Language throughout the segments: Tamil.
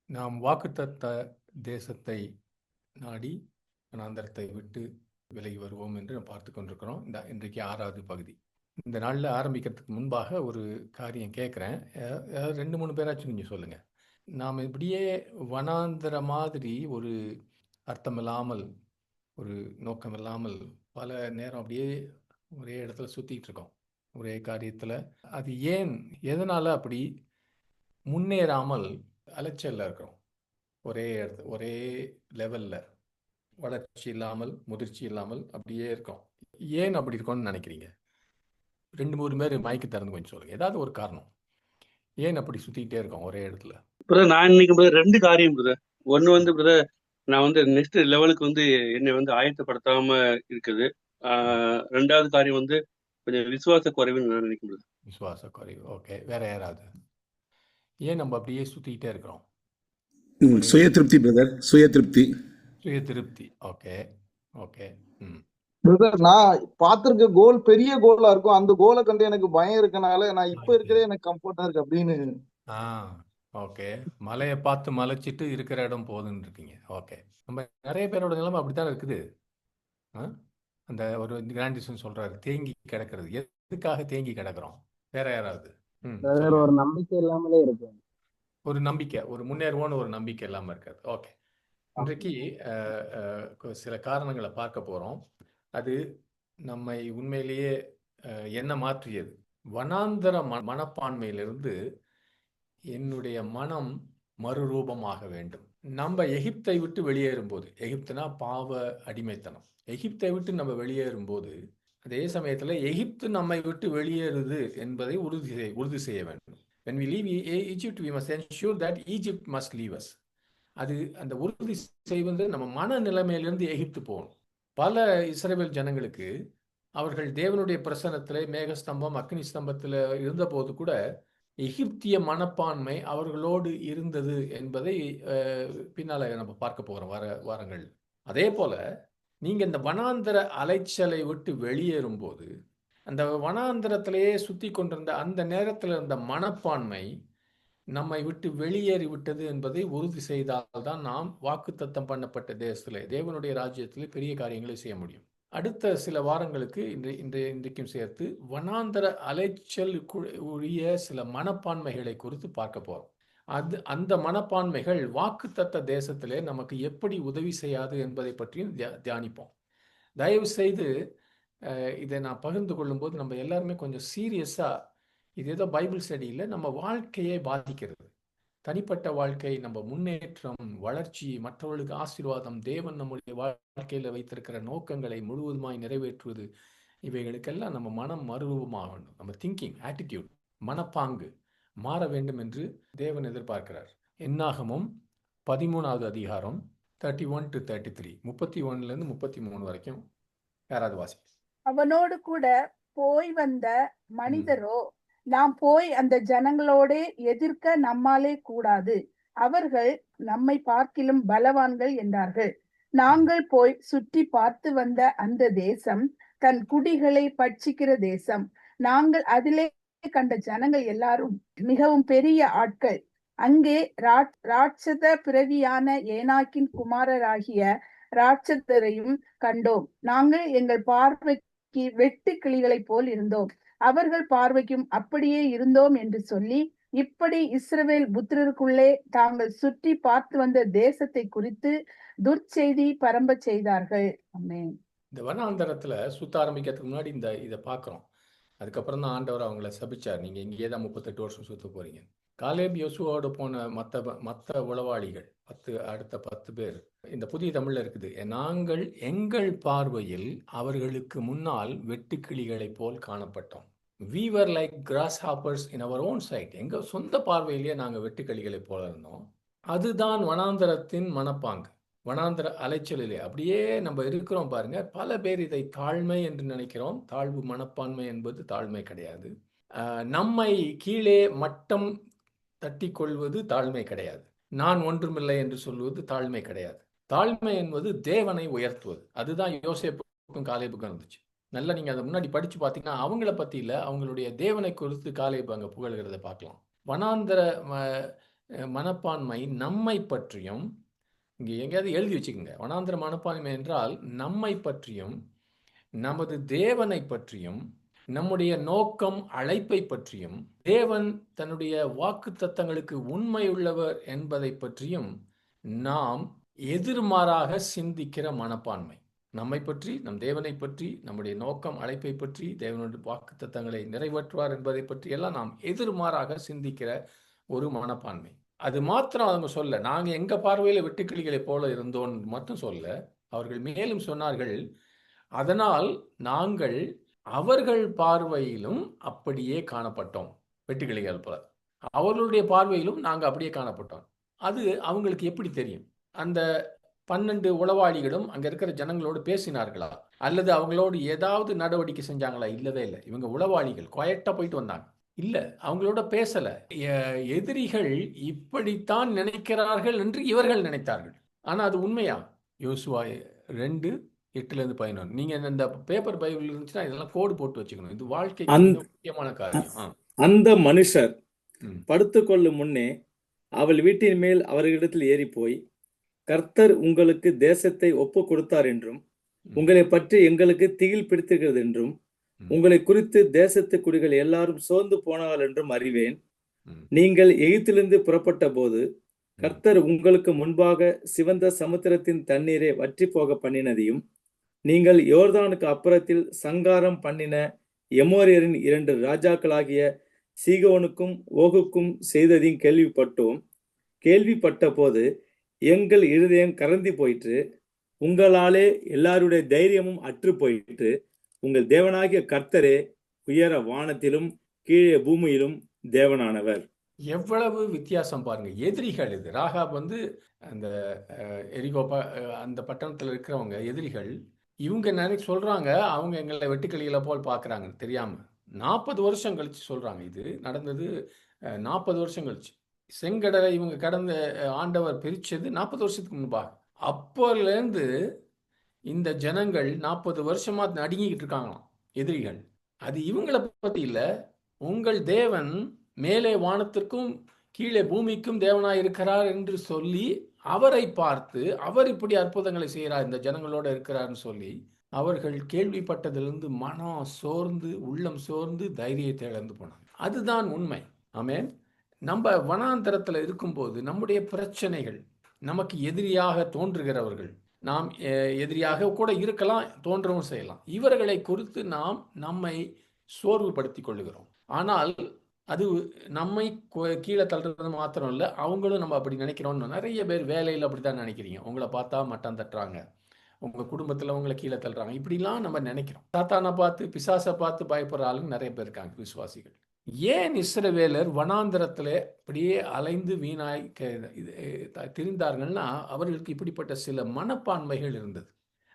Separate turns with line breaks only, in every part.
நாம் வாக்குத்தத்த தேசத்தை நாடி வனாந்தரத்தை விட்டு விலகி வருவோம் என்று பார்த்து கொண்டிருக்கிறோம். இன்றைக்கு 6வது பகுதி. இந்த நாளில் ஆரம்பிக்கிறதுக்கு முன்பாக ஒரு காரியம் கேட்குறேன். 2-3 பேராச்சும் நீங்கள் சொல்லுங்கள். நாம் இப்படியே வனாந்தர மாதிரி ஒரு அர்த்தமில்லாமல், ஒரு நோக்கமில்லாமல் பல நேரம் அப்படியே ஒரே இடத்துல சுற்றிட்டு இருக்கோம், ஒரே காரியத்தில். அது ஏன், எதனால் அப்படி முன்னேறாமல் அலைச்சலில் இருக்கிறோம்? ஒரே லெவலில் வளர்ச்சி இல்லாமல், முதிர்ச்சி இல்லாமல் அப்படியே இருக்கோம். ஏன் அப்படி இருக்கோம்னு நினைக்கிறீங்க? 2-3 பேர் மைக்கு திறந்து கொஞ்சம் சொல்லுங்க. ஏதாவது ஒரு காரணம், ஏன் அப்படி சுத்திக்கிட்டே இருக்கோம் ஒரே இடத்துல?
பிரதர், நான் இன்னைக்கு பிரதர் 2 காரியம் பிரதர். ஒன்று வந்து பிரதர், நான் வந்து நெக்ஸ்ட் லெவலுக்கு வந்து என்னை வந்து ஆயத்தப்படுத்தாம இருக்குது. 2வது காரியம் வந்து கொஞ்சம் விசுவாச குறைவுன்னு நான் நினைக்கிறேன் பிரதர்.
விசுவாச குறைவு. ஓகே, வேற யாராவது? ஏன் நம்ம அப்படியே சுத்திக்கிட்டே இருக்கிறோம்?
சுய திருப்தி பிரதர், சுய திருப்தி.
சுய திருப்தி. Okay okay.
பிரதர், நான் பார்த்திருக்க கோல் பெரிய கோலா இருக்கும். அந்த கோலை கண்டு எனக்கு பயம் இருக்கனால நான் இப்ப இருக்கிறதே எனக்கு கம்ஃபர்ட்டா இருக்கு அப்படின்னு.
ஓகே, மலையை பார்த்து மலைச்சிட்டு இருக்கிற இடம் போதுன்னு இருக்கீங்க. ஓகே, நம்ம நிறைய பேரோட நிலைமை அப்படித்தான் இருக்குது. அந்த ஒரு கிராண்டிசன் சொல்றாரு, தேங்கி கிடக்கிறது. எதுக்காக தேங்கி கிடக்கிறோம்? வேற யாராவது?
ஒரு நம்பிக்கை இல்லாமலே இருக்கு.
ஒரு நம்பிக்கை, ஒரு முன்னேறுவோன்னு ஒரு நம்பிக்கை இல்லாம இருக்காது. ஓகே, இன்றைக்கு சில காரணங்களை பார்க்க போறோம். அது நம்மை உண்மையிலேயே என்ன மாற்றியது? வனாந்தர மனப்பான்மையிலிருந்து என்னுடைய மனம் மறுரூபமாக வேண்டும். நம்ம எகிப்தை விட்டு வெளியேறும்போது, எகிப்துனா பாவ அடிமைத்தனம், எகிப்தை விட்டு நம்ம வெளியேறும்போது, அதே சமயத்தில் எகிப்து நம்மை விட்டு வெளியேறுது என்பதை உறுதி செய்ய வேண்டும். When we leave Egypt, we must ensure that Egypt must leave us. அது அந்த உறுதி செய்வது நம்ம மன நிலைமையிலிருந்து எகிப்து போகணும். பல இஸ்ரவேல் ஜனங்களுக்கு அவர்கள் தேவனுடைய பிரசன்னத்திலே மேகஸ்தம்பம், அக்னி ஸ்தம்பத்தில் இருந்தபோது கூட எகிப்திய மனப்பான்மை அவர்களோடு இருந்தது என்பதை பின்னால நம்ம பார்க்க போகிறோம் வாரங்கள். அதே போல நீங்க இந்த வனாந்தர அலைச்சலை விட்டு வெளியேறும் போது, அந்த வனாந்தரத்திலேயே சுத்தி கொண்டிருந்த அந்த நேரத்தில் இருந்த மனப்பான்மை நம்மை விட்டு வெளியேறி விட்டது என்பதை உறுதி செய்தால்தான் நாம் வாக்குத்தத்தம் பண்ணப்பட்ட தேசத்திலே, தேவனுடைய ராஜ்யத்திலே பெரிய காரியங்களை செய்ய முடியும். அடுத்த சில வாரங்களுக்கு இன்றைக்கும் சேர்த்து வனாந்தர அலைச்சல் உரிய சில மனப்பான்மைகளை குறித்து பார்க்க போறோம். அந்த மனப்பான்மைகள் வாக்குத்தத்த தேசத்திலே நமக்கு எப்படி உதவி செய்யாது என்பதை பற்றியும் தியானிப்போம். தயவு செய்து இதை நான் பகிர்ந்து கொள்ளும்போது நம்ம எல்லாருமே கொஞ்சம் சீரியஸாக, இது ஏதோ பைபிள் ஸ்டடியில் நம்ம வாழ்க்கையை பாதிக்கிறது, தனிப்பட்ட வாழ்க்கை, நம்ம முன்னேற்றம், வளர்ச்சி, மற்றவர்களுக்கு ஆசீர்வாதம், தேவன் நம்முடைய வாழ்க்கையில் வைத்திருக்கிற நோக்கங்களை முழுவதுமாய் நிறைவேற்றுவது, இவைகளுக்கெல்லாம் நம்ம மனம் மறுரூபமாக வேண்டும். நம்ம திங்கிங், ஆட்டிடியூட், மனப்பாங்கு மாற வேண்டும் என்று தேவன் எதிர்பார்க்கிறார். என்னாகமும் 13வது அதிகாரம் 31 to 33, 31லேருந்து 33 வரைக்கும் யாராவது வாசி.
அவனோடு கூட போய் வந்த மனிதரோ, நாம் போய் அந்த ஜனங்களோட எதிர்க்க நம்மாலே கூடாது, அவர்கள் நம்மை பார்க்கிலும் பலவான்கள் என்றார்கள். நாங்கள் போய் சுற்றி பார்த்து வந்த அந்த தேசம் தன் குடிகளை பட்சிக்கிற தேசம். நாங்கள் அதிலே கண்ட ஜனங்கள் எல்லாரும் மிகவும் பெரிய ஆட்கள். அங்கே ராட்சத பிறவியான ஏனாக்கின் குமாரராகிய ராட்சதரையும் கண்டோம். நாங்கள் எங்கள் பார்வைக்கு வெட்டு கிளிகளை போல் இருந்தோம், அவர்கள் பார்வைக்கும் அப்படியே இருந்தோம் என்று சொல்லி, இப்படி இஸ்ரவேல் புத்திரருக்குள்ளே தாங்கள் சுற்றி பார்த்து வந்த தேசத்தை குறித்து துர்ச்செய்தி பரம்ப செய்தார்கள். ஆமென்.
இந்த வனாந்தரத்துல சுத்த ஆரம்பிக்கிறதுக்கு முன்னாடி இதை பார்க்கிறோம். அதுக்கப்புறம் தான் ஆண்டவர் அவங்கள சபிச்சார், நீங்க இங்கேயே தான் 38 வருஷம் சுத்த போறீங்க. காலேப் யோசுவோடு போன மற்ற உளவாளிகள் அடுத்த 10 பேர் இந்த புதிய தமிழ்ல இருக்குது. நாங்கள் எங்கள் பார்வையில் அவர்களுக்கு முன்னால் வெட்டுக்கிளிகளை போல் காணப்பட்டோம். We were like grasshoppers in our own sight. எங்க சொந்த பார்வையிலேயே நாங்கள் வெட்டுக்கிளிகளை போல இருந்தோம். அதுதான் வனாந்தரத்தின் மனப்பாங்கு, வனாந்தர அலைச்சலிலே அப்படியே நம்ம இருக்கிறோம். பாருங்க, பல பேர் இதை தாழ்மை என்று நினைக்கிறோம். தாழ்வு மனப்பான்மை என்பது தாழ்மை கிடையாது. நம்மை கீழே மட்டம் தட்டி கொள்வது தாழ்மை கிடையாது. நான் ஒன்றுமில்லை என்று சொல்வது தாழ்மை கிடையாது. தாழ்மை என்பது தேவனை உயர்த்துவது. அதுதான் யோசேப்புக்கும் காலேபுக்கும் இருந்துச்சு. நல்லா நீங்க அதை முன்னாடி படிச்சு பார்த்தீங்கன்னா அவங்கள பத்தி இல்லை, அவங்களுடைய தேவனை குறித்து காலேபு அங்கே புகழ்கிறத பார்க்கலாம். வனாந்தர மனப்பான்மை நம்மை பற்றியும், இங்கே எங்கேயாவது எழுதி வச்சுக்கோங்க, வனாந்திர மனப்பான்மை என்றால் நம்மை பற்றியும், நமது தேவனை பற்றியும், நம்முடைய நோக்கம் அழைப்பை பற்றியும், தேவன் தன்னுடைய வாக்குத்தத்தங்களுக்கு உண்மையுள்ளவர் என்பதை பற்றியும் நாம் எதிர்மாறாக சிந்திக்கிற மனப்பான்மை. நம்மை பற்றி, நம் தேவனை பற்றி, நம்முடைய நோக்கம் அழைப்பை பற்றி, தேவனுடைய வாக்குத்தத்தங்களை நிறைவேற்றுவார் என்பதை பற்றி எல்லாம் நாம் எதிர்மாறாக சிந்திக்கிற ஒரு மனப்பான்மை. அது மாத்திரம் அவங்க சொல்ல, நாங்க எங்க பார்வையில வெட்டுக்கிளிகளை போல இருந்தோம் மட்டும் சொல்ல, அவர்கள் மேலும் சொன்னார்கள், அதனால் நாங்கள் அவர்கள் பார்வையிலும் அப்படியே காணப்பட்டோம். வெட்டுக்கிளிகள் போல அவர்களுடைய பார்வையிலும் நாங்க அப்படியே காணப்பட்டோம். அது அவங்களுக்கு எப்படி தெரியும்? அந்த 12 உளவாளிகளும் அங்க இருக்கிற ஜனங்களோடு பேசினார்களா, அல்லது அவங்களோடு ஏதாவது நடவடிக்கை செஞ்சாங்களா? இல்லவே இல்லை. இவங்க உளவாளிகள், குவைட்டா போயிட்டு வந்தாங்க. இல்ல, அவங்களோட பேசல. எதிரிகள் இப்படித்தான் நினைக்கிறார்கள் என்று இவர்கள் நினைத்தார்கள். ஆனா அது உண்மையா? யோசுவா 2:8-11. நீங்க இந்த பேப்பர் பைபிள் இருந்துச்சுன்னா இதெல்லாம் கோடு போட்டு வச்சுக்கணும். இது வாழ்க்கைக்கு மிக முக்கியமான காரியம்.
அந்த மனுஷர்
ம்.
படுத்துக்கொள்ளும் முன்னே அவள் வீட்டின் மேல் அவர்களிடத்தில் ஏறி போய், கர்த்தர் உங்களுக்கு தேசத்தை ஒப்பு கொடுத்தார் என்றும், உங்களை பற்றி எங்களுக்கு திகில் பிடித்திருக்கிறது என்றும், உங்களை குறித்து தேசத்து குடிகள் எல்லாரும் சோர்ந்து போனார்கள் என்றும் அறிவேன். நீங்கள் எகிப்திலிருந்து புறப்பட்ட போது கர்த்தர் உங்களுக்கு முன்பாக சிவந்த சமுத்திரத்தின் தண்ணீரை வற்றி போக பண்ணினதையும், நீங்கள் யோர்தானுக்கு அப்புறத்தில் சங்காரம் பண்ணின எமோரியரின் 2 ராஜாக்களாகிய சீகோனுக்கும் ஓகுக்கும் செய்ததையும் கேள்விப்பட்டோம். கேள்விப்பட்ட போது எங்கள் இருதயம் கரந்தி போயிற்று, உங்களாலே எல்லாருடைய தைரியமும் அற்று போயிற்று. உங்கள் தேவனாகிய கர்த்தரே உயர வானத்திலும் கீழே பூமியிலும் தேவனானவர்.
எவ்வளவு வித்தியாசம் பாருங்க. எதிரிகள் இது. ராகாப் அந்த எரிகோ அந்த பட்டணத்தில் இருக்கிறவங்க எதிரிகள். இவங்க சொல்றாங்க, அவங்க எங்களை வெட்டுக்கிளிகளை போல் பார்க்குறாங்க தெரியாம. 40 வருஷம் கழிச்சு சொல்றாங்க. இது நடந்தது 40 வருஷம் கழிச்சு. செங்கடலை இவங்க கடந்த ஆண்டவர் பிரிச்சது 40 வருஷத்துக்கு முன்பாக. அப்போலேருந்து இந்த ஜனங்கள் 40 வருஷமா நடுங்கிக்கிட்டு இருக்காங்களாம், எதிரிகள். அது இவங்களை பத்தி இல்ல. உங்கள் தேவன் மேலே வானத்திற்கும் கீழே பூமிக்கும் தேவனாய் இருக்கிறார் என்று சொல்லி அவரை பார்த்து, அவர் இப்படி அற்புதங்களை செய்கிறார், இந்த ஜனங்களோட இருக்கிறார்னு சொல்லி அவர்கள் கேள்விப்பட்டதிலிருந்து மனம் சோர்ந்து, உள்ளம் சோர்ந்து, தைரியத்தை இழந்து போனாங்க. அதுதான் உண்மை. ஆமென். நம்ம வனாந்தரத்தில் இருக்கும்போது நம்முடைய பிரச்சனைகள், நமக்கு எதிரியாக தோன்றுகிறவர்கள், நாம் எதிரியாக கூட இருக்கலாம், தோன்றவும் செய்யலாம். இவர்களை குறித்து நாம் நம்மை சோர்வுபடுத்தி கொள்ளுகிறோம். ஆனால் அது நம்மை கீழே தள்ளுறது மாத்திரம் இல்லை, அவங்களும் நம்ம அப்படி நினைக்கிறோம்னு. நிறைய பேர் வேலையில் அப்படி தான் நினைக்கிறீங்க. உங்களை பார்த்தா மட்டம் தட்டுறாங்க, உங்கள் குடும்பத்தில் உங்களை கீழே தள்ளுறாங்க, இப்படிலாம் நம்ம நினைக்கிறோம். சாத்தானை பார்த்து, பிசாசை பார்த்து பயப்படுற ஆளுங்க நிறைய பேர் இருக்காங்க, விசுவாசிகள். ஏன் இஸ்ரவேலர் வனாந்தரத்தில் அப்படியே அலைந்து வீணாய் திரிந்தார்கள்னா, அவர்களுக்கு இப்படிப்பட்ட சில மனப்பான்மைகள் இருந்தது.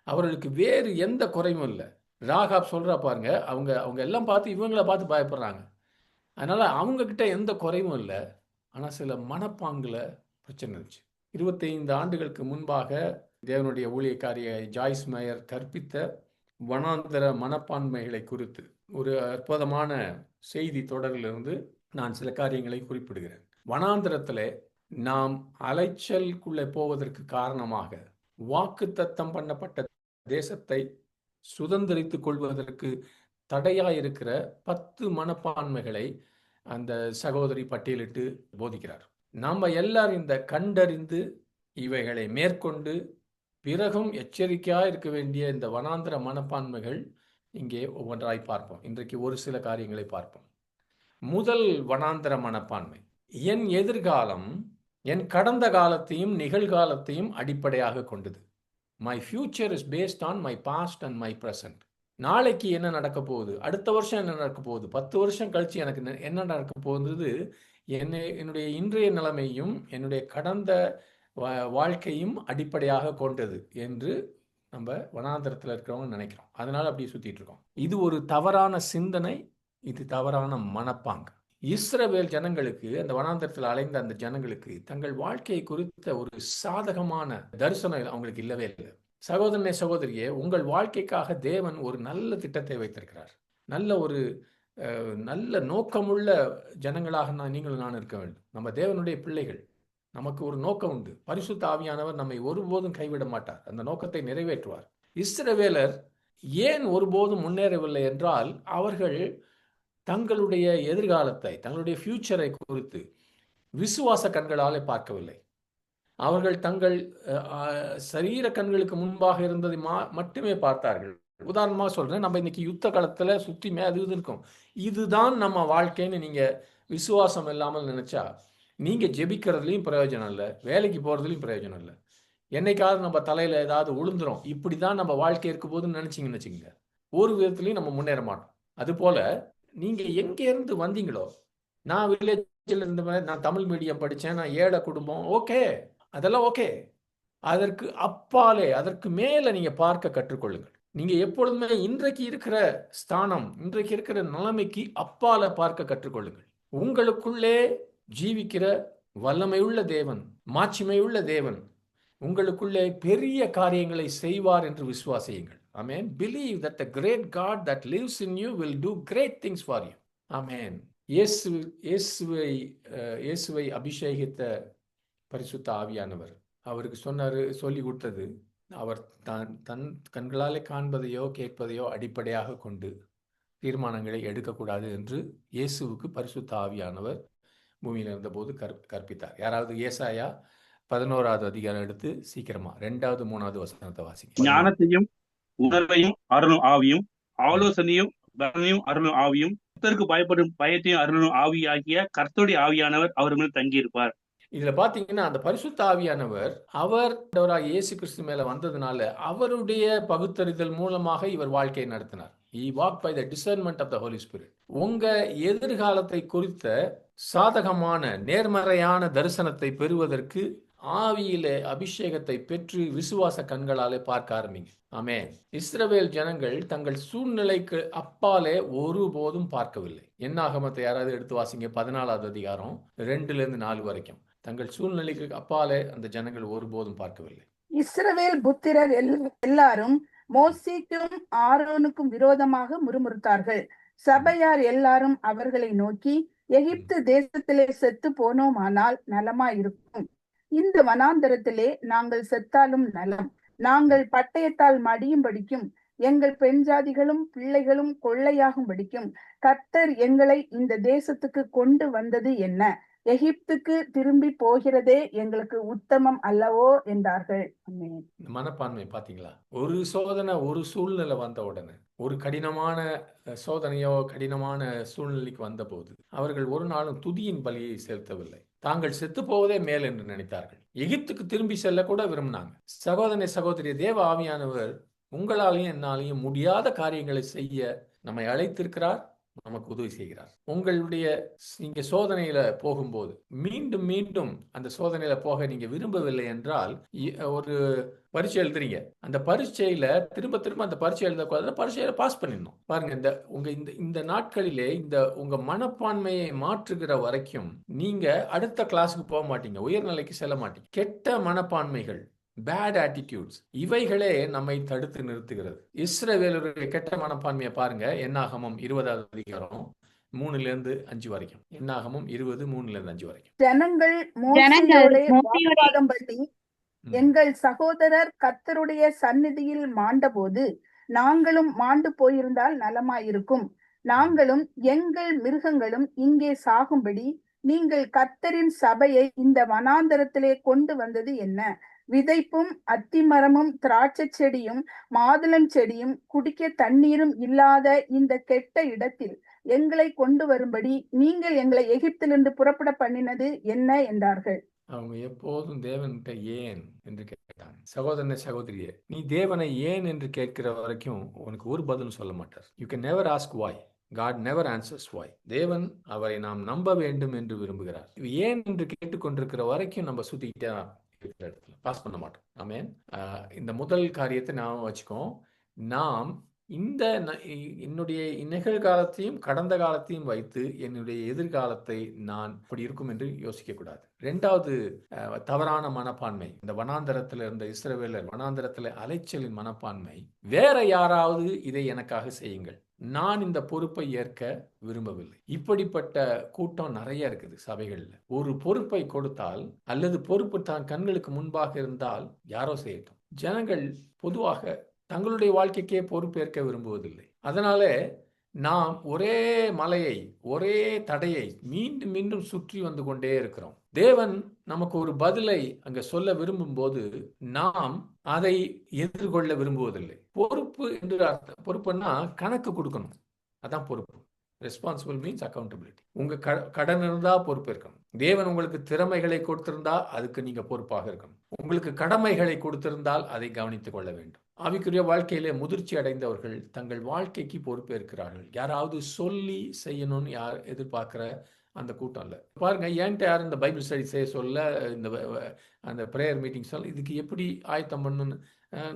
அவர்களுக்கு வேறு எந்த குறையும் இல்லை. ராகாப் சொல்றா பாருங்க, அவங்க எல்லாம் பார்த்து இவங்களை பார்த்து பயப்படுறாங்க. அதனால அவங்க கிட்ட எந்த குறையும் இல்லை. ஆனால் சில மனப்பாங்குல பிரச்சனை இருந்துச்சு. 25 ஆண்டுகளுக்கு முன்பாக தேவனுடைய ஊழியக்காரியை ஜாய்ஸ் மேயர் கற்பித்த வனாந்தர மனப்பான்மைகளை குறித்து ஒரு அற்புதமான செய்தி தொடரிலிருந்து நான் சில காரியங்களை குறிப்பிடுகிறேன். வனாந்தரத்தில் நாம் அலைச்சலுக்குள்ளே போவதற்கு காரணமாக வாக்குத்தத்தம் பண்ணப்பட்ட தேசத்தை சுதந்திரித்துக் கொள்வதற்கு தடையாயிருக்கிற 10 மனப்பான்மைகளை அந்த சகோதரி பட்டியலிட்டு போதிக்கிறார். நாம் எல்லாரும் இந்த கண்டறிந்து இவைகளை மேற்கொண்டு பிறகும் எச்சரிக்கையாக இருக்க வேண்டிய இந்த வனாந்தர மனப்பான்மைகள் இங்கே ஒவ்வொன்றாய் பார்ப்போம். இன்றைக்கு ஒரு சில காரியங்களை பார்ப்போம். முதல் வனாந்தர மனப்பான்மை, என் எதிர்காலம் என் கடந்த காலத்தையும் நிகழ்காலத்தையும் அடிப்படையாக கொண்டது. My future is based on my past and my present. நாளைக்கு என்ன நடக்க போகுது, அடுத்த வருஷம் என்ன நடக்க போகுது, 10 வருஷம் கழிச்சு எனக்கு என்ன நடக்க போகுது, என்னுடைய இன்றைய நிலைமையும் என்னுடைய கடந்த வாழ்க்கையும் அடிப்படையாக கொண்டது என்று நம்ம வனாந்தரத்தில் இருக்கிறவங்க நினைக்கிறோம். அதனால அப்படியே சுத்திட்டு இருக்கோம். இது ஒரு தவறான சிந்தனை, இது தவறான மனப்பாங்கு. இஸ்ரவேல் ஜனங்களுக்கு, அந்த வனாந்தரத்தில் அலைந்த அந்த ஜனங்களுக்கு தங்கள் வாழ்க்கையை குறித்த ஒரு சாதகமான தரிசனம் அவங்களுக்கு இல்லவே இல்லை. சகோதரனே, சகோதரியே, உங்கள் வாழ்க்கைக்காக தேவன் ஒரு நல்ல திட்டத்தை வைத்திருக்கிறார். நல்ல ஒரு நல்ல நோக்கமுள்ள ஜனங்களாக நீங்களும் நான் இருக்க வேண்டும். நம்ம தேவனுடைய பிள்ளைகள். நமக்கு ஒரு நோக்கம் உண்டு. பரிசுத்த ஆவியானவர் நம்மை ஒருபோதும் கைவிட மாட்டார். அந்த நோக்கத்தை நிறைவேற்றுவார். இஸ்ரவேலர் ஏன் ஒருபோதும் முன்னேறவில்லை என்றால், அவர்கள் தங்களுடைய எதிர்காலத்தை, தங்களுடைய ஃபியூச்சரை குறித்து விசுவாச கண்களாலே பார்க்கவில்லை. அவர்கள் தங்கள் சரீர கண்களுக்கு முன்பாக இருந்ததை மட்டுமே பார்த்தார்கள். உதாரணமாக சொல்றேன், நம்ம இன்னைக்கு யுத்த காலத்துல சுற்றிமே அது இருக்கும், இதுதான் நம்ம வாழ்க்கைன்னு நீங்க விசுவாசம் இல்லாமல் நினைச்சா, நீங்க ஜெபிக்கிறதுலையும் பிரயோஜனம் இல்லை, வேலைக்கு போறதுலையும் பிரயோஜனம் இல்லை. என்னைக்காவது நம்ம தலையில ஏதாவது உளுந்துரும், இப்படிதான் நம்ம வாழ்க்கை இருக்க போதுன்னு நினைச்சிங்கன்னு வச்சுக்கோங்க, ஒரு விதத்துலையும் நம்ம முன்னேற மாட்டோம். அது போல நீங்க எங்க இருந்து வந்தீங்களோ, நான் வில்லேஜில் இருந்த மாதிரி, நான் தமிழ் மீடியம் படித்தேன், நான் ஏழை குடும்பம், ஓகே, அதெல்லாம் ஓகே. அதற்கு அப்பாலே, அதற்கு மேலே நீங்க பார்க்க கற்றுக்கொள்ளுங்கள். நீங்க எப்பொழுதுமே இன்றைக்கு இருக்கிற ஸ்தானம், இன்றைக்கு இருக்கிற நிலைமைக்கு அப்பால பார்க்க கற்றுக்கொள்ளுங்கள். உங்களுக்குள்ளே ஜீவிக்கிற வல்லமையுள்ள தேவன், மாட்சிமையுள்ள தேவன் உங்களுக்குள்ளே பெரிய காரியங்களை செய்வார் என்று விசுவாசியுங்கள். Amen. Believe that the great God that lives in you will do great things for you. Amen. இயேசுவை அபிஷேகித்த பரிசுத்த ஆவியானவர் அவருக்கு சொல்லி கொடுத்தது, அவர் தன் கண்களாலே காண்பதையோ கேட்பதையோ அடிப்படையாக கொண்டு தீர்மானங்களை எடுக்கக்கூடாது என்று இயேசுவுக்கு பரிசுத்த ஆவியானவர் பூமியில் இருந்தபோது கற்பித்தார். யாராவது ஏசாயா 11வது அதிகாரம் எடுத்து சீக்கிரமா 2வது 3வது வசனத்தை வாசிங்க.
ஞானத்தையும் உணர்வையும் அருளும் ஆவியும், ஆலோசனையும் பலனையும் அருளும் ஆவியும், கர்த்தருக்கு பயப்படும் பயத்தையும் அருளும் ஆவி ஆகிய கர்த்தருடைய ஆவியானவர் அவர் மேல் தங்கியிருப்பார்.
இதுல பாத்தீங்கன்னா, அந்த பரிசுத்த ஆவியானவர் அவர் இயேசு கிறிஸ்து மேல வந்ததுனால அவருடைய பகுத்தறிதல் மூலமாக இவர் வாழ்க்கையை நடத்தினார். He walked by the discernment of the Holy Spirit. உங்க எதிர்காலத்தை குறித்த சாதகமான நேர்மறையான தரிசனத்தை பெறுவதற்கு ஆவியிலே அபிஷேகத்தை பெற்று விசுவாச கண்களாலே பார்க்க ஆரம்பிங்க. ஆமென். இஸ்ரவேல் ஜனங்கள் தங்கள் சூழ்நிலைக்கு அப்பாலே ஒருபோதும் பார்க்கவில்லை. என்னாகமத்தை யாராவது எடுத்து வாசிங்க, 14வது அதிகாரம் 2-4 வரைக்கும். தங்கள் சூழ்நிலைக்கு அப்பாலே அந்த ஜனங்கள் ஒருபோதும் பார்க்கவில்லை.
இஸ்ரவேல் புத்திரர் எல்லாரும் மோசேக்கும் ஆரோனுக்கும் விரோதமாக முறுமுறுத்தார்கள். சபையார் எல்லாரும் அவர்களை நோக்கி, எகிப்து தேசத்திலே செத்து போனோமானால் நலமாயிருக்கும். இந்த வனாந்தரத்திலே நாங்கள் செத்தாலும் நலம். நாங்கள் பட்டயத்தால் மடியும்படிக்கும் எங்கள் பெண் ஜாதிகளும் பிள்ளைகளும் கொள்ளையாகும்படிக்கும் கர்த்தர் எங்களை இந்த தேசத்துக்கு கொண்டு வந்தது என்ன? எகிப்துக்கு திரும்பி போகிறதே எங்களுக்கு உத்தமம் அல்லவோ என்றார்கள்.
மனப்பான்மை பாத்தீங்களா? ஒரு சோதனை, ஒரு சூழ்நிலை வந்த உடனே, ஒரு கடினமான சோதனையோ கடினமான சூழ்நிலைக்கு வந்த போது அவர்கள் ஒரு நாளும் துதியின் பலியை செலுத்தவில்லை. தாங்கள் செத்து போவதே மேல் என்று நினைத்தார்கள். எகிப்துக்கு திரும்பி செல்ல கூட விரும்பினாங்க. சகோதரனை சகோதரி, தேவ ஆவியானவர் உங்களாலையும் என்னாலையும் முடியாத காரியங்களை செய்ய நம்மை அழைத்திருக்கிறார், நமக்கு உதவி செய்கிறார். உங்களுடைய நீங்க சோதனையில போகும்போது மீண்டும் மீண்டும் அந்த சோதனையில போக நீங்க விரும்பவில்லை என்றால், ஒரு பரீட்சை எழுதுறீங்க, அந்த பரீட்சையில திரும்ப திரும்ப அந்த பரீட்சை எழுதக்கூடாது, பரீட்சையில பாஸ் பண்ணிடணும். பாருங்க, இந்த நாட்களிலே உங்க மனப்பான்மையை மாற்றுகிற வரைக்கும் நீங்க அடுத்த கிளாஸுக்கு போக மாட்டீங்க, உயர்நிலைக்கு செல்ல மாட்டீங்க. கெட்ட மனப்பான்மைகள், பேட் ஆட்டிடியூட்ஸ், இவைகளே நம்மை தடுத்து நிறுத்துகிறது. இஸ்ரவேலருடைய கெட்ட மனப்பான்மையை பாருங்க. என்னாகமம் 20வது அதிகாரம் 3-5 வரைக்கும். என்னாகமம் 20, 3-5 வரைக்கும்.
ஜனங்கள் மோசேயோடே வாக்குவாதம் பண்ணி, எங்கள் சகோதரர் கர்த்தருடைய சந்நிதியில் மாண்டபோது நாங்களும் மாண்டு போயிருந்தால் நலமாயிருக்கும். நாங்களும் எங்கள் மிருகங்களும் இங்கே சாகும்படி நீங்கள் கர்த்தரின் சபையை இந்த வனாந்தரத்திலே கொண்டு வந்தது என்ன? விதைப்பும் அத்திமரமும் திராட்சை செடியும் மாதுளம் செடியும் குடிக்க தண்ணீரும் இல்லாத இந்த கெட்ட இடத்தில் எங்களை கொண்டு வரும்படி நீங்கள் எங்களை எகிப்திலிருந்து புறப்பட பண்ணினது என்ன என்றார்கள்.
அவங்க எப்போதும் தேவன்கிட்ட ஏன் என்று கேட்டாங்க. சகோதரனை சகோதரியே, நீ தேவனை ஏன் என்று கேட்கிற வரைக்கும் உனக்கு ஒரு பதிலும் சொல்ல மாட்டார். You can never ask why. God never answers why. தேவன் அவரை நாம் நம்ப வேண்டும் என்று விரும்புகிறார். ஏன் என்று கேட்டுக்கொண்டிருக்கிற வரைக்கும் நம்ம சுத்திக்கிட்டே இடத்துல பாஸ் பண்ண மாட்டோம். ஆமென். இந்த முதல் காரியத்தை நாம் வச்சுக்கோம். நாம் என்னுடைய நிகழ்காலத்தையும் கடந்த காலத்தையும் வைத்து என்னுடைய எதிர்காலத்தை நான் இப்படி இருக்கும் என்று யோசிக்க கூடாது. 2வது தவறான மனப்பான்மை, இந்த வனாந்தரத்தில் இருந்த இஸ்ரவேலர் வனாந்தரத்தில் அலைச்சலின் மனப்பான்மை, வேற யாராவது இதை எனக்காக செய்யுங்கள், நான் இந்த பொறுப்பை ஏற்க விரும்பவில்லை. இப்படிப்பட்ட கூட்டம் நிறைய இருக்குது சபைகள்ல. ஒரு பொறுப்பை கொடுத்தால் அல்லது பொறுப்பு தான் கண்களுக்கு முன்பாக இருந்தால் யாரோ செய்யட்டும். ஜனங்கள் பொதுவாக தங்களுடைய வாழ்க்கைக்கே பொறுப்பேற்க விரும்புவதில்லை. அதனால நாம் ஒரே மலையை, ஒரே தடையை மீண்டும் மீண்டும் சுற்றி வந்து கொண்டே இருக்கிறோம். தேவன் நமக்கு ஒரு பதிலை அங்க சொல்ல விரும்பும் போது நாம் அதை எதிர்கொள்ள விரும்புவதில்லை. பொறுப்பு என்று அர்த்தம். பொறுப்புன்னா கணக்கு கொடுக்கணும். அதான் பொறுப்பு. Responsible means accountability. உங்க கடன் இருந்தா பொறுப்பு இருக்கணும். தேவன் உங்களுக்கு திறமைகளை கொடுத்திருந்தா அதுக்கு நீங்க பொறுப்பாக இருக்கணும். உங்களுக்கு கடமைகளை கொடுத்திருந்தால் அதை கவனித்துக் கொள்ள வேண்டும். ஆவிக்குரிய வாழ்க்கையிலே முதிர்ச்சி அடைந்தவர்கள் தங்கள் வாழ்க்கைக்கு பொறுப்பேற்கிறார்கள். யாராவது சொல்லி செய்யணும்னு யார் எதிர்பார்க்கிற அந்த கூட்டம் இல்லை. பாருங்க, என்கிட்ட யாரும் இந்த பைபிள் ஸ்டடி செய்ய சொல்ல, இந்த அந்த ப்ரேயர் மீட்டிங் சொல்ல, இதுக்கு எப்படி ஆயத்தம் பண்ணணும்னு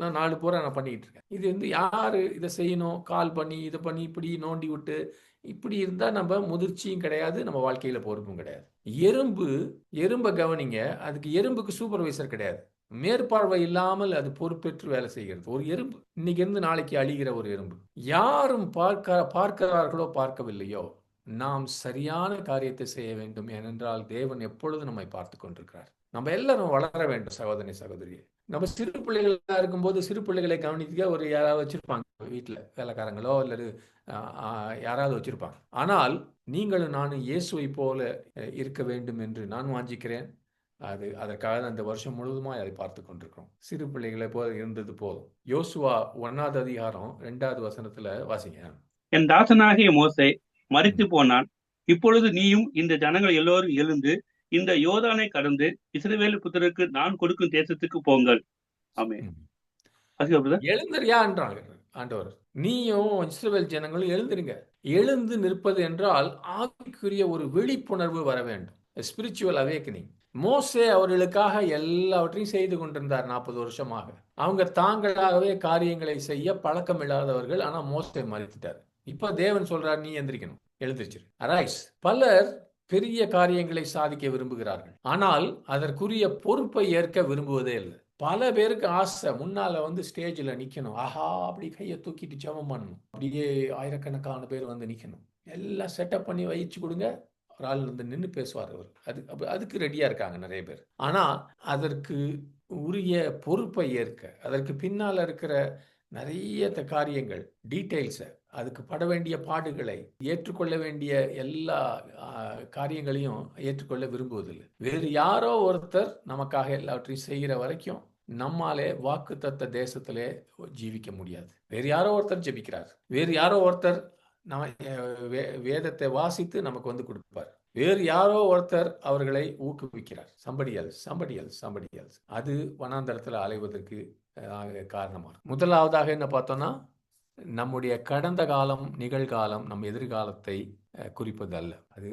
நான் 4 பூரா நான் பண்ணிக்கிட்டு இருக்கேன். இது வந்து யார் இதை செய்யணும், கால் பண்ணி இதை பண்ணி இப்படி நோண்டி விட்டு இப்படி இருந்தால் நம்ம முதிர்ச்சியும் கிடையாது, நம்ம வாழ்க்கையில் பொறுப்பும் கிடையாது. எறும்பை கவனிங்க, அதுக்கு எறும்புக்கு சூப்பர்வைசர் கிடையாது. மேற்பார்வை இல்லாமல் அது பொறுப்பேற்று வேலை செய்கிறது. ஒரு எறும்பு இன்னைக்கு இருந்து நாளைக்கு அழிகிற ஒரு எறும்பு. யாரும் பார்க்கிறார்களோ பார்க்கவில்லையோ நாம் சரியான காரியத்தை செய்ய வேண்டும். ஏனென்றால் தேவன் எப்பொழுது நம்மை பார்த்து கொண்டிருக்கிறார். நம்ம எல்லாரும் வளர வேண்டும் சகோதரி சகோதரியே. நம்ம சிறு பிள்ளைகளா இருக்கும்போது சிறு பிள்ளைகளை கவனிக்க ஒரு யாராவது வச்சிருப்பாங்க, வீட்டில் வேலைக்காரங்களோ அல்லது யாராவது வச்சிருப்பாங்க. ஆனால் நீங்களும் நானும் இயேசுவை போல இருக்க வேண்டும் என்று நான் வாஞ்சிக்கிறேன். அதற்காக அந்த வருஷம் முழுவதுமாய் அதை பார்த்து கொண்டிருக்கிறோம். சிறு பிள்ளைகளை போல இருந்தது போதும். யோசுவா 1ஆவது அதிகாரம் 2வது வசனத்துல வாசிங்க.
என் தாசனாகிய மோசே மரித்து போனான். இப்பொழுது நீயும் இந்த ஜனங்கள் எல்லோரும் எழுந்து இந்த யோர்தானை கடந்து இஸ்ரவேல் புத்திரருக்கு நான் கொடுக்கும் தேசத்துக்கு போங்கள். ஆமென்.
எழுந்தறியா என்றாங்க ஆண்டவர். நீயும் இஸ்ரவேல் ஜனங்களும் எழுந்திருங்க. எழுந்து நிற்பது என்றால் ஆவிக்குரிய ஒரு விழிப்புணர்வு வர வேண்டும். Spiritual awakening. மோசே அவர்களுக்காக எல்லாவற்றையும் செய்து கொண்டிருந்தார் 40 வருஷமாக. அவங்க தாங்களாகவே காரியங்களை செய்ய பழக்கம் இல்லாதவர்கள். ஆனா மோசே மறித்துட்டார். இப்ப தேவன் சொல்றார், நீ எந்திரிக்கணும், எழுந்திருச்சிரு, அரைஸ். பலர் பெரிய காரியங்களை சாதிக்க விரும்புகிறார்கள், ஆனால் அதற்குரிய பொறுப்பை ஏற்க விரும்புவதே இல்லை. பல பேருக்கு ஆசை முன்னால வந்து ஸ்டேஜ்ல நிக்கணும், ஆஹா அப்படி கையை தூக்கிட்டு ஜெபம் பண்ணணும், அப்படியே ஆயிரக்கணக்கான பேர் வந்து நிக்கணும், எல்லாம் செட்டப் பண்ணி வச்சு கொடுங்க, ஒரு ஆள் வந்து நின்று பேசுவார். அவர் அதுக்கு ரெடியா இருக்காங்க நிறைய பேர். ஆனா அதற்கு உரிய பொறுப்பை ஏற்க, அதற்கு பின்னால இருக்கிற நிறைய காரியங்கள், டீட்டெயில்ஸை, அதுக்கு பட வேண்டிய பாடுகளை, ஏற்றுக்கொள்ள வேண்டிய எல்லா காரியங்களையும் ஏற்றுக்கொள்ள விரும்புவதில்லை. வேறு யாரோ ஒருத்தர் நமக்காக எல்லாவற்றையும் செய்கிற வரைக்கும் நம்மாலே வாக்குத்தத்த தேசத்திலே ஜீவிக்க முடியாது. வேறு யாரோ ஒருத்தர் ஜெபிக்கிறார், வேறு யாரோ ஒருத்தர் நம்ம வேதத்தை வாசித்து நமக்கு வந்து கொடுப்பார், வேறு யாரோ ஒருத்தர் அவர்களை ஊக்குவிக்கிறார். somebody else. அது வனாந்தரத்தில் அலைவதற்கு காரணமாக. முதலாவதாக என்ன பார்த்தோம்னா, நம்முடைய கடந்த காலம், நிகழ்காலம் நம் எதிர்காலத்தை குறிப்பது அல்ல. அது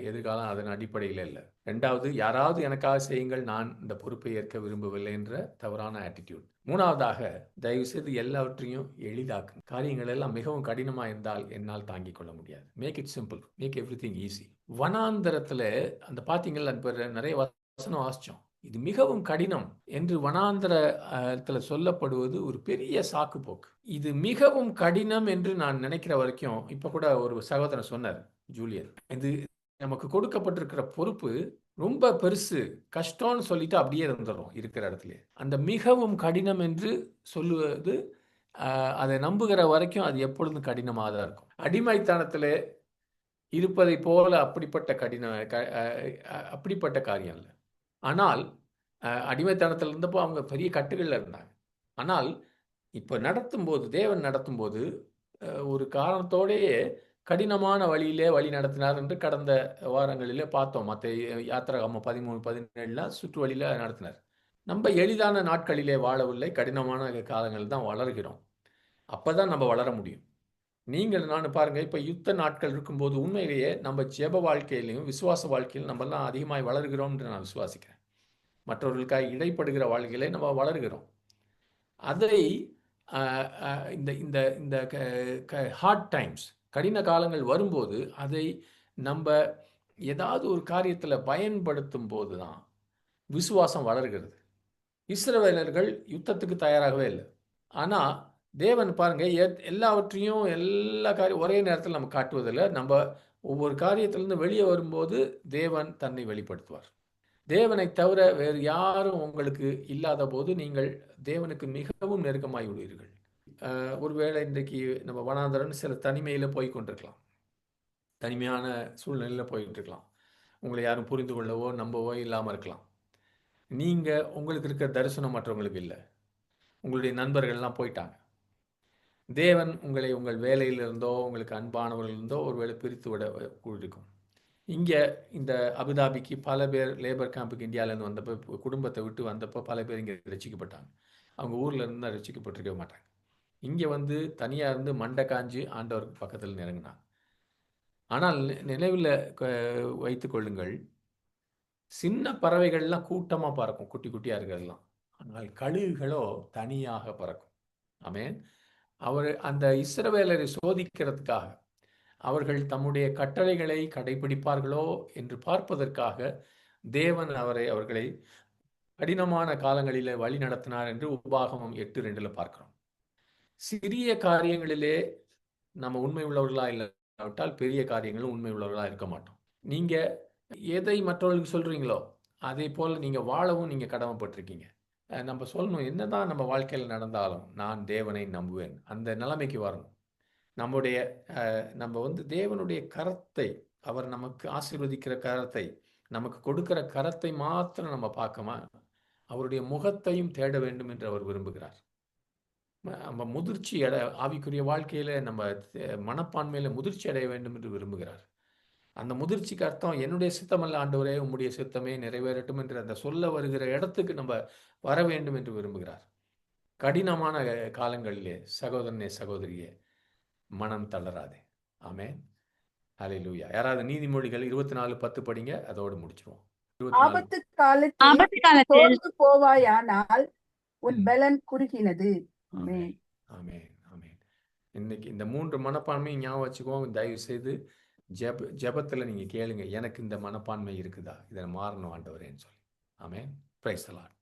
எதிர்காலம் அதன் அடிப்படையில் இல்லை. 2வது, யாராவது எனக்காக செய்யுங்கள், நான் இந்த பொறுப்பை ஏற்க விரும்பவில்லை என்ற தவறான ஆட்டிடியூட். 3வதாக, தயவு செய்து எல்லாவற்றையும் எளிதாக்கும். காரியங்கள் எல்லாம் மிகவும் கடினமாக இருந்தால் என்னால் தாங்கிக் கொள்ள முடியாது. Make it simple, make everything easy. வனாந்தரத்துல அந்த பார்த்தீங்களா, நிறைய வசனம் வாசிச்சோம், இது மிகவும் கடினம் என்று வனாந்தரத்துல சொல்லப்படுவது ஒரு பெரிய சாக்கு போக்கு. இது மிகவும் கடினம் என்று நான் நினைக்கிற வரைக்கும், இப்ப கூட ஒரு சகோதரன் சொன்னார், ஜூலியன், இது நமக்கு கொடுக்கப்பட்டிருக்கிற பொறுப்பு ரொம்ப பெருசு, கஷ்டம்னு சொல்லிட்டு அப்படியே இருந்துடும் இருக்கிற இடத்துல. அந்த மிகவும் கடினம் என்று சொல்லுவது, அதை நம்புகிற வரைக்கும் அது எப்பொழுதும் கடினமாக தான் இருக்கும். அடிமைத்தனத்தில் இருப்பதை போல அப்படிப்பட்ட காரியம் இல்லை. ஆனால் அடிமைத்தனத்தில் இருந்தப்போ அவங்க பெரிய கட்டுகளில் இருந்தாங்க. ஆனால் இப்போ நடத்தும்போது, தேவன் நடத்தும்போது ஒரு காரணத்தோடையே கடினமான வழியிலே வழி நடத்தினார் என்று கடந்த வாரங்களிலே பார்த்தோம். மற்ற யாத்திராகமம் 13-17 சுற்று வழியில நடத்தினார். நம்ம எளிதான நாட்களிலே வாழவில்லை, கடினமான காலங்கள் தான் வளர்கிறோம். அப்பதான் நம்ம வளர முடியும். நீங்கள் நான் பாருங்க, இப்போ யுத்த நாட்கள் இருக்கும்போது உண்மையிலேயே நம்ம ஜெப வாழ்க்கையிலையும் விசுவாச வாழ்க்கையிலும் நம்மெல்லாம் அதிகமாய் வளர்கிறோம் என்று நான் விசுவாசிக்கிறேன். மற்றவர்களுக்காக இடைப்படுகிற வாழ்க்கையிலே நம்ம வளர்கிறோம். அதை இந்த இந்த இந்த ஹார்ட் டைம்ஸ், கடின காலங்கள் வரும்போது அதை நம்ம ஏதாவது ஒரு காரியத்தில் பயன்படுத்தும் போது தான் விசுவாசம் வளர்கிறது. இஸ்ரவேலர்கள் யுத்தத்துக்கு தயாராகவே இல்லை. ஆனால் தேவன் பாருங்க எல்லாவற்றையும் எல்லா காரியம் ஒரே நேரத்தில் நம்ம காட்டுவதில்லை. நம்ம ஒவ்வொரு காரியத்திலிருந்து வெளியே வரும்போது தேவன் தன்னை வெளிப்படுத்துவார். தேவனை தவிர வேறு யாரும் உங்களுக்கு இல்லாத போது நீங்கள் தேவனுக்கு மிகவும் நெருக்கமாகி விடுவீர்கள். ஒருவேளை இன்றைக்கு நம்ம வனாந்தரன் சில தனிமையில் போய் கொண்டிருக்கலாம், தனிமையான சூழ்நிலையில் போய்கிட்டு இருக்கலாம். உங்களை யாரும் புரிந்து கொள்ளவோ நம்பவோ இல்லாமல் இருக்கலாம். நீங்கள் உங்களுக்கு இருக்கிற தரிசனம் மற்றவங்களுக்கு இல்லை. உங்களுடைய நண்பர்கள்லாம் போயிட்டாங்க. தேவன் உங்களை உங்கள் வேலையிலிருந்தோ உங்களுக்கு அன்பானவர்களிருந்தோ ஒருவேளை பிரித்து விட இருக்கும். இங்கே இந்த அபுதாபிக்கு பல பேர் லேபர் கேம்புக்கு இந்தியாவிலேருந்து வந்தப்போ, குடும்பத்தை விட்டு வந்தப்போ பல பேர் இங்கே ரசிக்கப்பட்டாங்க. அவங்க ஊரில் இருந்தால் ரசிக்கப்பட்டிருக்கவே மாட்டாங்க. இங்கே வந்து தனியாக இருந்து மண்டை காஞ்சி ஆண்டவருக்கு பக்கத்தில் நெருங்கினாங்க. ஆனால் நினைவில் வைத்து கொள்ளுங்கள், சின்ன பறவைகள்லாம் கூட்டமாக பறக்கும், குட்டி குட்டியாக இருக்கிறதெல்லாம். ஆனால் கழுகுகளோ தனியாக பறக்கும். ஆமென். அவர் அந்த இஸ்ரவேலரை சோதிக்கிறதுக்காக, அவர்கள் தம்முடைய கட்டளைகளை கடைபிடிப்பார்களோ என்று பார்ப்பதற்காக தேவன் அவர்களை கடினமான காலங்களிலே வழி நடத்தினார் என்று உபாகமம் 8:2 பார்க்கிறோம். சிறிய காரியங்களிலே நம்ம உண்மை உள்ளவர்களா இல்லாவிட்டால் பெரிய காரியங்களும் உண்மை உள்ளவர்களா இருக்க மாட்டோம். நீங்க எதை மற்றவர்களுக்கு சொல்றீங்களோ அதே போல் நீங்க வாழவும் நீங்க கடமைப்பட்டிருக்கீங்க. நம்ம சொல்லணும், என்னதான் நம்ம வாழ்க்கையில் நடந்தாலும் நான் தேவனை நம்புவேன், அந்த நிலைமைக்கு வரணும். நம்ம வந்து தேவனுடைய கரத்தை, அவர் நமக்கு ஆசீர்வதிக்கிற கரத்தை, நமக்கு கொடுக்கிற கரத்தை மாத்திரம் நம்ம பார்க்காம அவருடைய முகத்தையும் தேட வேண்டும் என்று அவர் விரும்புகிறார். நம்ம முதிர்ச்சி ஆவிக்குரிய வாழ்க்கையில நம்ம மனப்பான்மையில முதிர்ச்சி அடைய வேண்டும் என்று விரும்புகிறார். அந்த முதிர்ச்சிக்கு அர்த்தம், என்னுடைய சித்தமல்ல ஆண்டவரே உம்முடைய சித்தமே நிறைவேறட்டும் என்று அந்த சொல்ல வருகிற இடத்துக்கு நம்ம வர வேண்டும் என்று விரும்புகிறார். கடினமான காலங்களிலே சகோதரனே சகோதரியே மனம் தளராதே. ஆமென். ஹல்லேலூயா. யாராவது நீதிமொழிகள் 24:10 படிங்க, அதோடு முடிச்சிருவோம்.
ஆபத்து காலத்தில் தோற்று போவாயானால் உன் பலன் குறுகினது. ஆமென்.
ஆமென். ஆமென். இன்னைக்கு இந்த 3 மனப்பான்மையும் ஞாபகம் வச்சுக்கோங்க. தயவு செய்து ஜெபத்துல நீங்க கேளுங்க, எனக்கு இந்த மனப்பான்மை இருக்குதா, இதை மாறணும் ஆண்டவரேன்னு சொல்லி. ஆமென். Praise the Lord.